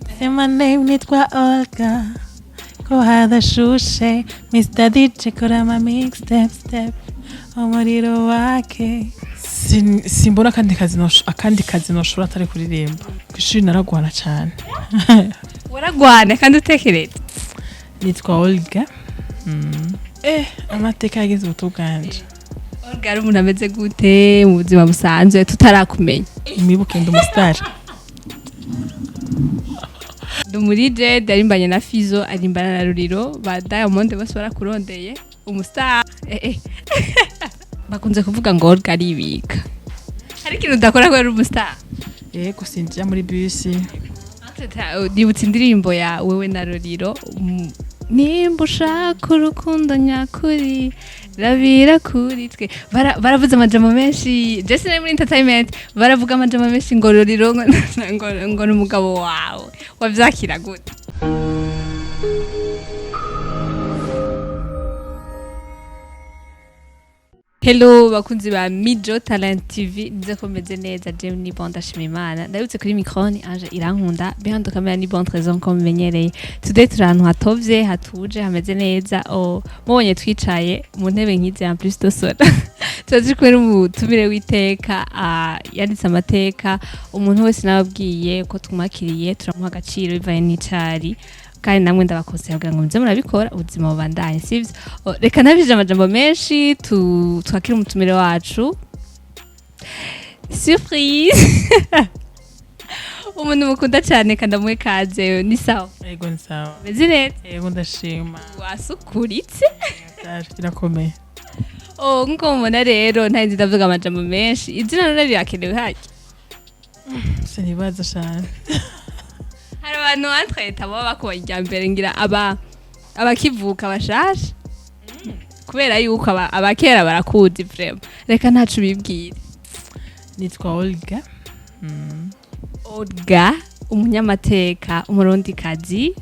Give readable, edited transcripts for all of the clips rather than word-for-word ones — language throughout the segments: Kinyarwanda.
Say my name nitwa Olga. Ko hadashushe Mr. DJ kora ma mixtape umuriro wake. Simbona akandi kazi noshobora atari kuririmba. Kwishuri naragwana cyane. Waragwana kandi utekereza. Nitwa Olga. Amateka yagize ubuto bwanje. Olga ari umuntu ameze gute mu buzima busanzwe tutarakumenya. Imibuke ndi umustar. Dumurije darimbanye na Fizo arimbana na Ruriro ba Diamond bose barakurondeye umustar. Bakunze kuvuga ngo Olga aribika. Hari ikintu udakora ko ari umustar. Yego sinjya muri bus. Ndibutse indirimbo ya wewe na Ruriro nimba ushaka urukundo nyakuri rabira kuri twe baravuze amajambo menshi just muri entertainment baravuga amajambo menshi ngo Ruriro ngo n'umugabo wawe wavyakira gute. Hello bakunzi ba Mijo Talent TV nize komeze neza je ni bonda shimimana ndabutse kuri microne anje irankunda behind camera ni bon trésor comme menyereye today turantu hatovye hatuje hameze neza mubonye twicaye mu ntebe nkize en plus de soda tuzi kwera umutumire witeka yanditse amateka umuntu wese nababwiye ko tumwakiriye turamuha agaciro bivaye n'icari kandi namwe ndabakose kugira ngo muze murabikora ubuzima bubandanye sivyo. Reka nabije amajambo menshi twakira umutumire wacu surprise umuntu mukunda cyane kandi amwe kaze ni sawa. Yego ni sawa. Mezire Yego ndashima. Wasukuritse birakomeye. Nko mubona rero ntazi ndavuga amajambo menshi izina none rirakenewe haki. Sinibaza cyane. Hari abantu batweta baba bakubajya mbere ngira abakivuka bashashe kubera yuko abakera barakuzi vraiment reka ntacu bibwira. Nitwa Olga. Olga umunyamateka umurondikazi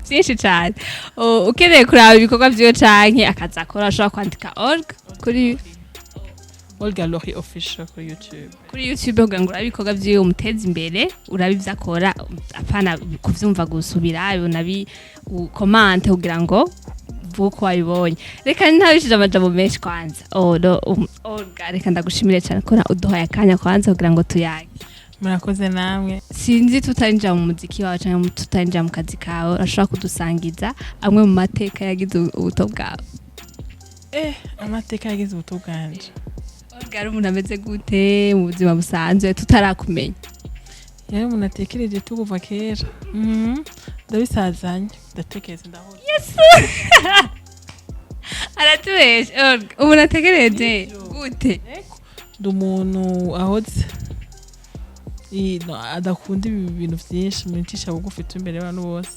vyinshi cyane ukeneye kuraba ibikorwa vyo canke akazakora ashobora kwandika Olga kuri Olga Lori official kuri YouTube. Kuri YouTube kugira ngo urabikorwa vyo umuteza imbere urabivyakora apana kuvyumva gusubira nabi comment kugira ngo vuko wabibonye. Reka ntabishije amajambo menshi kwanza. Olga reka ndagushimire cyane ko uduhaye akanya kwanza kugira ngo tuyage. Murakoze namwe. Sinzi tutarinja mu muziki wawe cyangwa tutarinja mu kazi kawe urashobora kudusangiza amwe mu mateka yagize ubuto bwawe. Amateka yagize ubuto bwanje. Olga ari umuntu ameze gute mu buzima busanzwe tutarakumenya. Yari umuntu atekereje tukuva kera. Ndabisazanye ndatekereza ndahora. Yes. Aratubeshe Olga umuntu atekereje gute. Ndi umuntu ahoze adakunda ibintu byinshi mwicisha bugufi imbere y'abantu bose.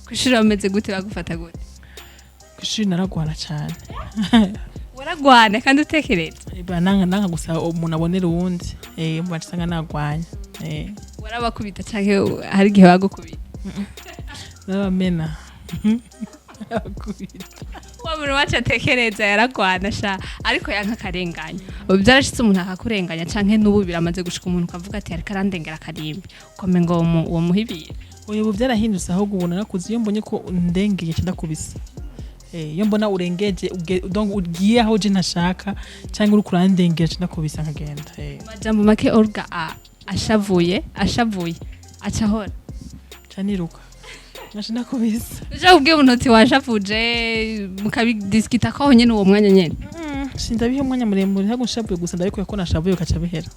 Kwishuri ameze gute bagufata gute. Kwishuri naragwana cyane. Waragwana kandi utekereza. Nanga gusa umuntu abonera uwundi. Mbacanga nagwanya. Warabakubita canke hari gihe bagukubita. Nabamena. Wa muntu wacu atekereza yaragwana sha ariko yanka karenganya. Byarashitse umuntu akakurenganya canke n'ubu biramaze gushika umuntu kavuga ati ariko arandengera karimbi. Ukome ngo uwo muhibira. Ubu byarahindutse aho gubona nakuzi iyo mbonye ko ndengeye cyandakubisa. Iyo mbona urengeje donc ugiye aho je ntashaka cyangwa uri kurandengera cyandakubisa nkagenda. Majambo make Olga ashavuye acahora cyaniruka. Nashina kubisa. Uja ubwiye umuntu washavuje mukabidiskita ko nyene uwo mwanya nyene. Sindabihe umwanya muremure ntago nshavuye gusa ndabikuye ko nashavuye kaca bihera.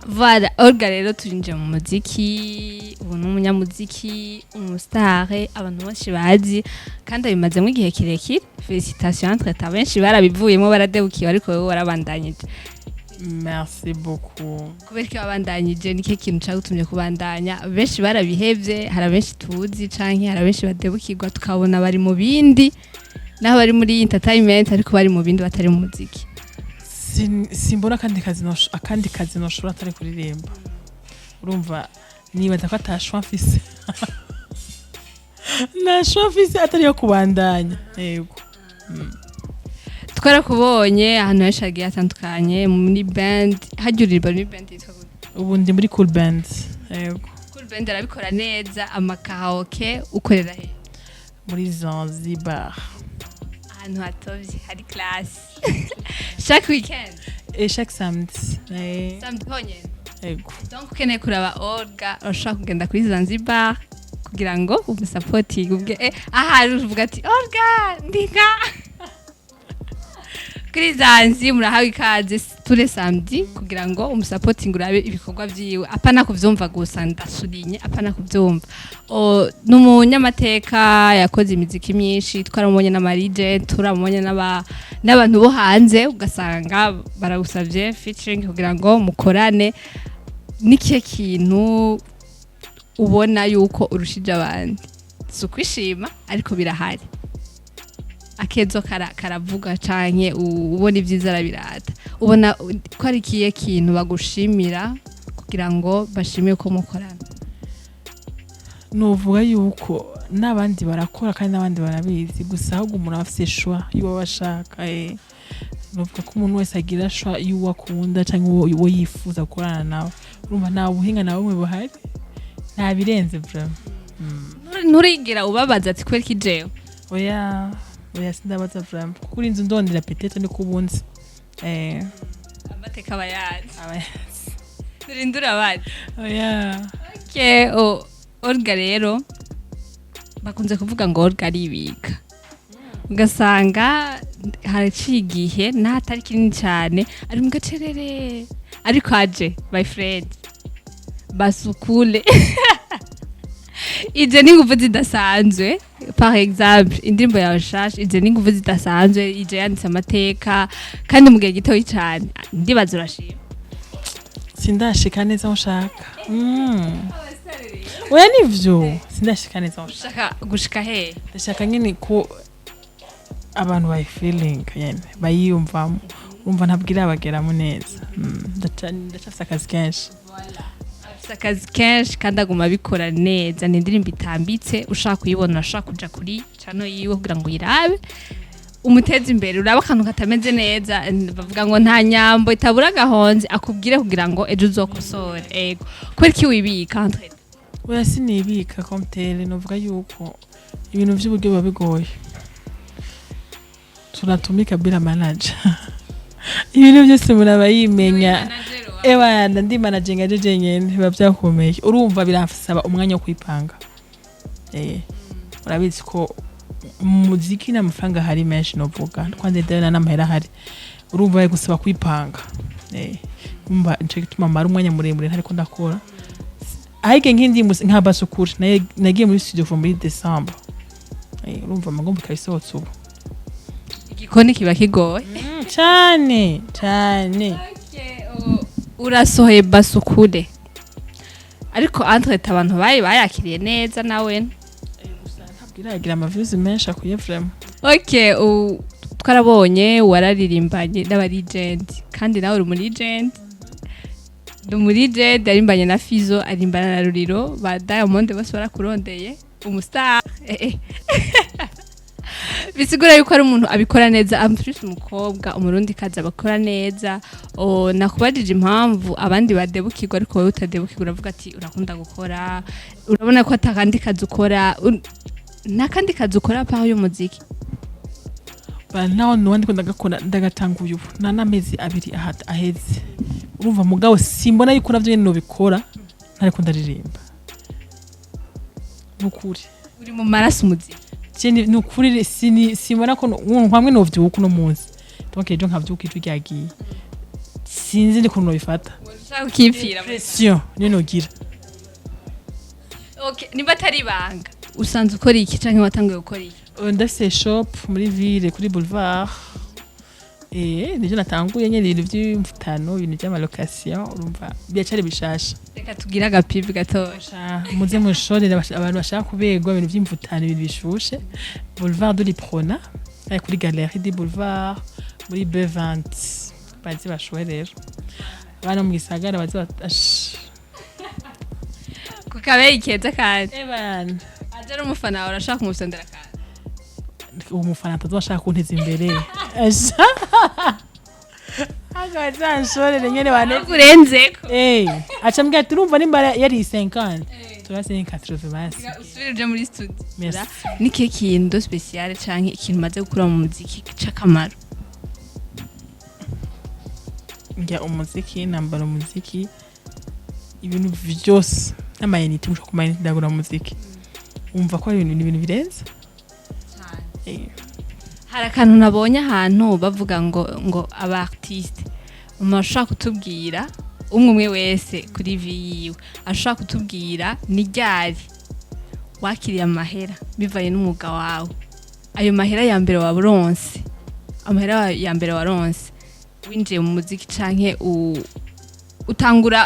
Voilà, Olga rero turinje mu muziki, ubu n'umunyamuziki, umustar, abantu benshi bazi kandi abimazemo igihe kirekire. Félicitations entre ta benshi barabivuyemo baradebukiye ariko wowe warabandanyije. Merci beaucoup. Kubera ko abandanyije nike kintu cyagutumye kubandanya benshi barabihevye hari benshi tuzi canke hari benshi badebukirwa tukabona bari mu bindi naho bari muri entertainment ariko bari mu bindi batari mu muziki. Simbona akandi kazi noshobora atari kuririmba. Urumva nibaza ko atashwa mfise. Nashwa mfise atari yo kubandanya. Yego. Twarakubonye ahantu henshi hagiye hatandukanye muri band hajyurirwa muri band yitwa ubu ndi muri cool band. Yego. Cool band arabikora neza amakaoke ukorera he muri Zanzibar ahantu hatovye hari class chaque weekend et chaque samedi samedi honyene ego donc ukeneye kuraba Olga urashaka kugenda kuri Zanzibar kugira ngo umusapotinge ubwe aha uvuga ati Olga ndika kuri Zanzibar murahawe ikaze ture samedi kugira ngo umusapotinge urabe ibikorwa vyiwe apana kuvyumva gusa ndasurinye apana kuvyumva n'umunyamateka yakoze imiziki myinshi twaramubonye n'amarije turamubonye n'abantu bo hanze ugasanga baragusavye featuring kugira ngo mukorane nikihe kintu ubona yuko urushije abandi sukwishima ariko birahari akezo karavuga canke ubona ivyiza arabirata ubona ko ari kiye kintu bagushimira kugira ngo bashimire ko mukorana novuga yuko n'abandi barakora kandi n'abandi barabizi gusa ahubwo umuntu afise shwa yuwa bashaka novuga ko umuntu wese agira shwa yuwa akunda canke uwo yifuza gukorana nawe urumva nta buhinga na bumwe buhari nta birenze bro nturigira ubabaza ati kweri kijewe oya sindabaza bro kuko inzu ndondera petete ni kubunzi amateka abayazi turindura abandi oya okay Olga rero bakunze kuvuga ngo Olga aribika ugasanga haraciye igihe n'atari kinini cyane ari mu gacerere ariko aje my friend basukule ije n'ingufu zidasanzwe par exemple indirimbo yawe shasha ije n'ingufu zidasanzwe ije yanditse amateka kandi mu gihe gitoyi cyane ndibaza urashima sindashika neza nshaka oya nivyo sindashika neza nshaka gushika he ndashaka nyine ko abantu bayi feeling yene bayiyumvamo urumva ntabwira abageramo neza ndacafise akazi kenshi akazi kenshi kandi aguma bikora neza ni indirimbo itambitse ushaka kuyibona ushaka kuja kuri channel yiwe kugira ngo uyirabe umuteze imbere uraba akantu katameze neza bavuga ngo nta nyambo itabura gahonze akubwire kugira ngo ejo uzokosore ego kweri ki wibika entre oya sinibika komtere novuga yuko ibintu by'uburyo biba bigoye tunatumika bila manager ibintu byose murabayimenya ebana ndi managing aje nyene biba byakomeye urumva birafisaba umwanya wo kwipanga urabizi ko muziki n'amafaranga hari menshi novuga kwande dana n'amahera hari urumva gusaba kwipanga umva nce gituma mara umwanya muremure ntariko ndakora ahige nkindi nka basukuri nagiye muri studio from muri December urumva amagomba kabisohotse ubu igikoni kiba kigoye cyane urasohoye basukure ariko entre abantu bayakiriye neza nawe ntabwiragira amaviews menshi akuye vraiment okay twarabonye wararirimbanye n'aba legend kandi nawe uri muri legend legend arimbanye na Fizo arimbana na Ruriro ba Diamond bose barakurondeye umustar bisigura yuko ari umuntu abikora neza amfishe umukobwa umurundi kaza bakora neza nakubajije impamvu abandi badebukirwa ariko wowe utadebukirwa uravuga ati urakunda gukora urabona ko atakandi kazi ukora nakandi kazi ukora pa y'umuziki naho nuwandi ko ndagakora ndagatanguye ubu n'amezi abiri aheze urumva mugabo simbona yuko navyo nyene no bikora ntariko ndaririmba nukuri uri mu maraso umuziki cyane nukuri simbona ko hamwe no vyuko no munsi donc ejo nkavyuka ijwi ryagiye sinzi ndi kuntu bifata ushaka ukipfira pression nino gira okay nimba atari banga usanze ukora iki canke watanguye gukora iki ndafise shop muri ville kuri boulevard nivyo natanguye nyene ibintu vy'imvutano ibintu by'amalocation urumva byacari bishasha reka tugira agapivi gatosha muze mushorera abantu bashaka kubegwa ibintu by'imvutano ibintu bishushe boulevard de l'Iprona kuri galerie du boulevard muri B20 bazi bashoye rero abana mu gisagara bazi kukabeye keza kandi ebana aje umufana urashaka umusondera kandi umufana atazashaka kunteza imbere agazanshorere nyene bane kurenzeko acambwira ati urumva nimba yari 50 turase ni 80 basi usubire uje muri studio Merci. ni ke kintu special canke ikintu maze gukura mu muziki c'akamaro njya umuziki nambara umuziki ibintu byose n'amayinite mushaka kumayinite ndagura umuziki umva ko ari ibintu birenze hari akantu nabonye ahantu bavuga ngo aba artiste umuntu ashaka kutubwira umwe wese kuri yiwe ashaka kutubwira ni ryari wakiriye amahera bivaye n'umwuga wawe ayo mahera ya mbere waburonse amahera ya mbere waronse winjiye mu muziki canke utangura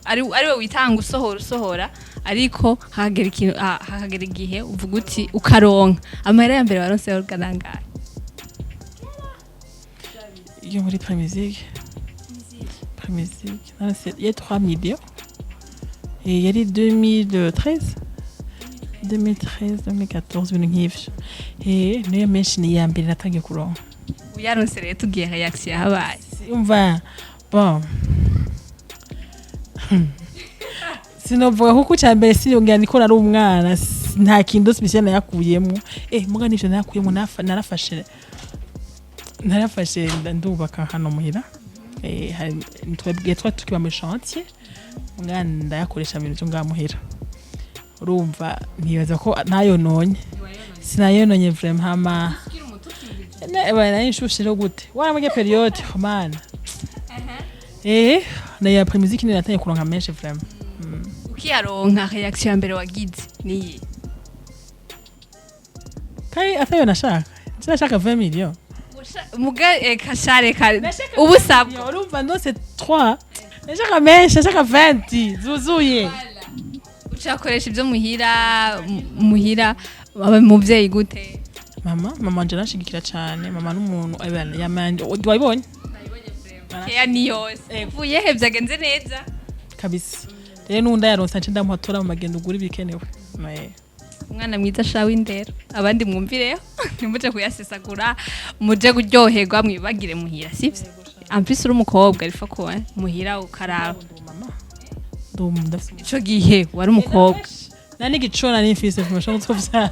ari we witanga usohora ariko hagera igihe uvuga uti ukaronka amahera ya mbere waronse Olga nangahe iyo muri musique il y a 3 millions et il y a les 2013 2014 ibintu nk'ivyo niyo menshi ni ya mbere natangiye kuronka uyaronse rero tugiye reaction yabaye umva bon sinovuga kuko cyambere sinongera niko nari umwana nta kintu special yakuyemo muga nivyo nakuyemo narafashe ndubaka hano muhira twebwe tukiba muri chantier mwana ndayakoresha ibintu byo ngamuhira urumva ntibaza ko ntayononye sinayononye vraiment hama nari nshushiro gute waramuje periode man na ya musique ni natanye kuronka menshi vraiment ukiyaronka reaction ya mbere wagize niyi kai atayo nashaka 20 millions muga kashare kare ubu sabwo urumva ndose 3 nashaka menshi nashaka 20 zuzuye ucakoresha ibyo muhira abamuvyeyi gute mama nje nashigikira cyane mama n'umuntu yamanje wabibonye ya ni yose uvuye he byagenze neza kabisa rero nunda yaronsa nce ndamuhatora mu magendo ugura ibikenewe umwana mwiza shawe indero abandi mwumvireho nimuje kuyasesagura muje kuryoherwa mwibagire muhira sivyo ampisi uri umukobwa arifa ko muhira ukaraba ico gihe wari umukobwa nani gicona n'imfise fumasha mutuvya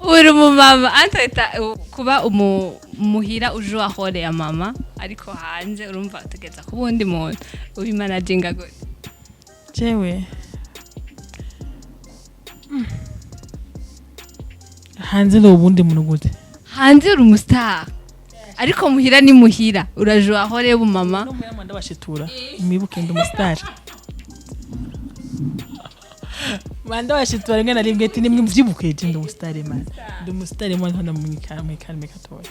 uri umumama anteta kuba umuhira uje ahore ya mama ariko hanze urumva utegeza ku bundi muntu ubimanaginga gute jewe hanze no ubundi muntu gute hanze uri umustar ariko muhira ni muhira uraje ahore bumama no muyama ndabashitura mwibuke ndi umustar manda washitura rimwe na rimwe ati nimwe mvyibuke ndi umustar man ndi umustar man hano mu kalme katoya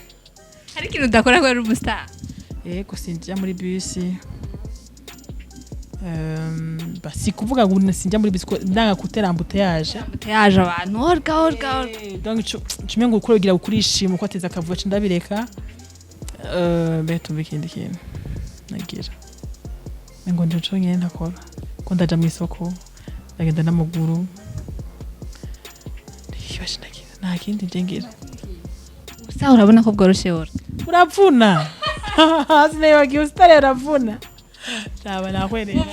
hari kintu udakora ko uri umustar ko sinjya muri bus basi kuvuga ngo sinjya muri bus ndanga kutera embouteillage abantu Olga donc cumengo ukurogira ukurishima ko ateza akavuga ndabireka beto bikindi kintu nagira ngo ndoco nyene ntakora ko ndaja mu isoko ndagenda n'amaguru yibashe nagira nta kindi njengira usa urabona ko bworoshe uravuna sinayogiye usitare uravuna cyaba nakwerera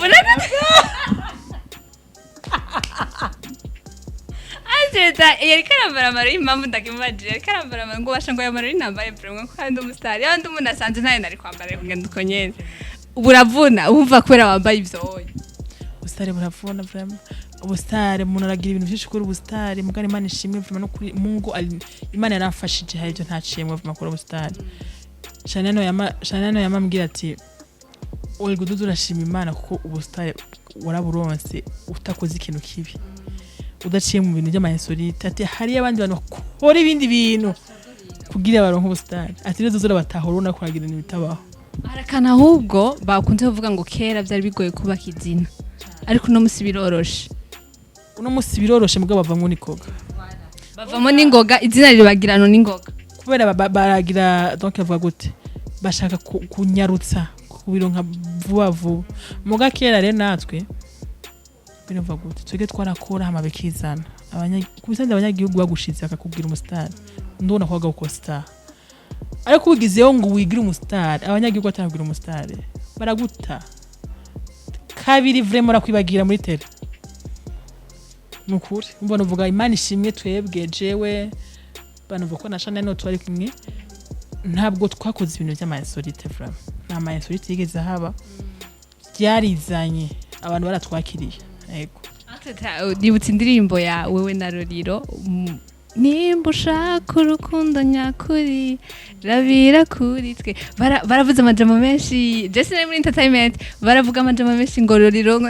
Ajeta yari karambara amaro impamvu ndakimubajije yari karambara amaro ngo basha ngo yamaro inambaye vraiment ko kandi umustar yandi umuntu asanze ntayo nari kwambara kugenda uko nyene uburavuna umva kwera wambaye ivyo ubustare buravuna vraiment ubustare umuntu aragira ibintu byinshi kuri ubustare mugane Imana ishimwe vraiment no kuri Mungu Imana yaramfashije hari ibyo ntaciyemwe vraiment kuri ubustare Shanano yamambwira ati Olga durashima Imana kuko ubustare waraburonse utakoze ikintu kibi udaciye mu bintu by'amainsolite ati hari abandi bantu bakora ibindi bintu kugira baronka ubustare ati rero zuzura batahorona kwagira ibintu bitabaho arakana ahubwo bakunze kuvuga ngo kera byari bigoye kubaka izina ariko no musi biroroshe uno musi biroroshe mugabo bavamwe n'ikoga bavamo n'ingoga izina ribagirano n'ingoga kubera baragira donc avuga gute bashaka kunyarutsa kubironka vuba vuba muga kera rero natwe binuva gute twege twarakora hama bekizana kubisande abanyagihugu bagushize akakubwira umustar ndona kwaga uko star ariko ugizeho ngo wigira umustar abanyagihugu atarabwira umustar baraguta kabiri vraiment rakwibagira muri tele nukuri mbona uvuga imana ishimwe twebwe jewe banavuga ko na Chanel no twari kumwe ntabwo twakoze ibintu by'amainsolite vraiment nta mainsolite yigeze haba byarizanye abantu baratwakiriye yego nibutse indirimbo ya wewe na Roriro nimba ushaka urukundo nyakuri rabira kuri twe baravuze amajambo menshi Jesse muri entertainment baravuga amajambo menshi ngo Roriro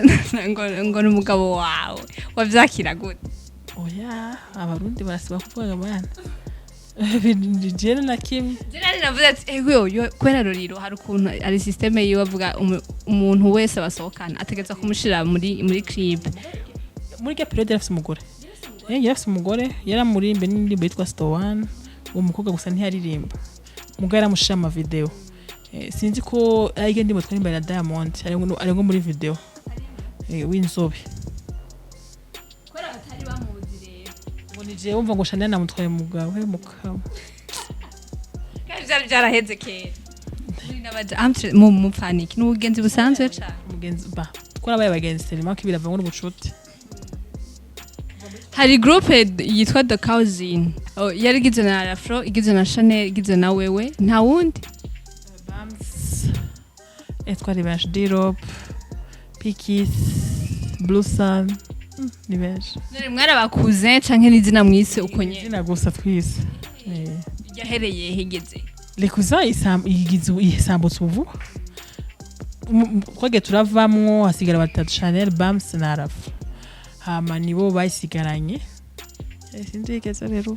ngo n'umugabo wawe wavyakira gute oya abarundi barasaba kuvuga amana jene na Kim jene navuze ati yo kwera Roriro hari ukuntu ari systeme yiwe avuga umuntu wese abasohokana ategeza kumushira muri clip muri ke periode yafise umugore yarafise umugore yaramurimbe n'indirimbo yitwa Stowan uwo mukobwa gusa ntiyaririmba umugore yaramushira ama video sinzi ko ayige ndimo twarimba na Diamond ari ngo muri video w'inzobe kwera batari bamuzi rero ngo nije wumva ngo Chanel namutwaye mugabo mukaba kandi byari byaraheze kera mu mupfaniki n'ubugenzi busanzwe cyane umugenzi twarabaye abagenzi selima ko biravuna n'ubucuti hari groupe yitwa The Cousin yari igizwe na Afro igizwe na Chanel igizwe na wewe nta wundi Bams etwari bash Dirop Pikis Blue Sun ni benshi nari mwari abakuze canke n'izina mwise uko nyene izina gusa twise yahereye higeze lekuza isambutse ubu twage turavamwo hasigara batatu Chanel Bams na Afro hama nibo bayisigaranye sinzigeze rero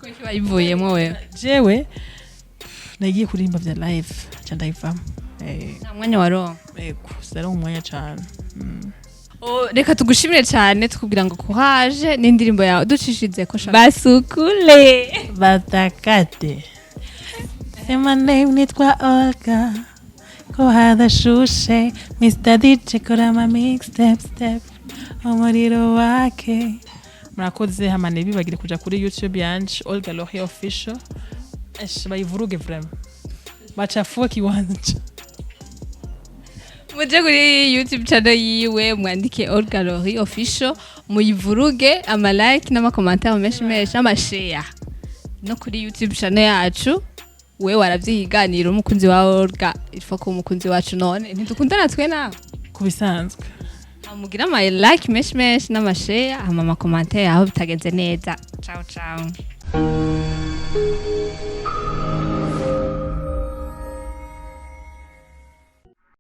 ko bayivuyemo wewe jewe nagiye kurimba vya live cyanda ivamo nta mwanya waro yego sara umwanya cyane reka tugushimire cyane tukubwira ngo kuhaje n'indirimbo yawe ducishize ko basukule batakate sema name nitwa Olga ko hadashushe Mr DJ kora ama mixtape umuriro wake murakoze hamane bibagire kuja kuri YouTube yanje Olga Lohi official bayivuruge vraiment bachafuwe kiwanja muje kuri YouTube channel yiwe mwandike Olga Lohi official muyivuruge ama like n'ama commentaire menshi ama share no kuri YouTube channel yacu we waravyiganira umukunzi wa Olga ifo ko umukunzi wacu none ntitukundana twe nawe kubisanzwe mugira ama like menshi n'ama share ama commentaire aho bitagenze neza ciao